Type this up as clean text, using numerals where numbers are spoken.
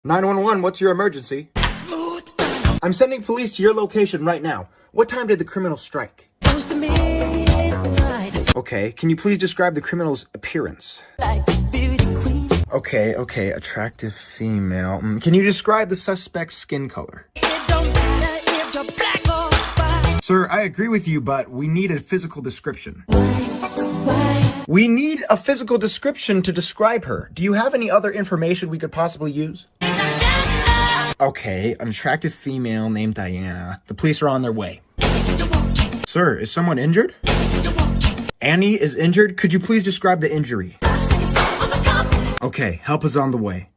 911, what's your emergency? I'm sending police to your location right now. What time did the criminal strike? Okay, can you please describe the criminal's appearance? Okay, attractive female. Can you describe the suspect's skin color? Sir, I agree with you, but we need a physical description. We need a physical description to describe her. Do you have any other information we could possibly use? Okay, an attractive female named Diana. The police are on their way. Sir, is someone injured? Annie is injured? Could you please describe the injury? Okay, help is on the way.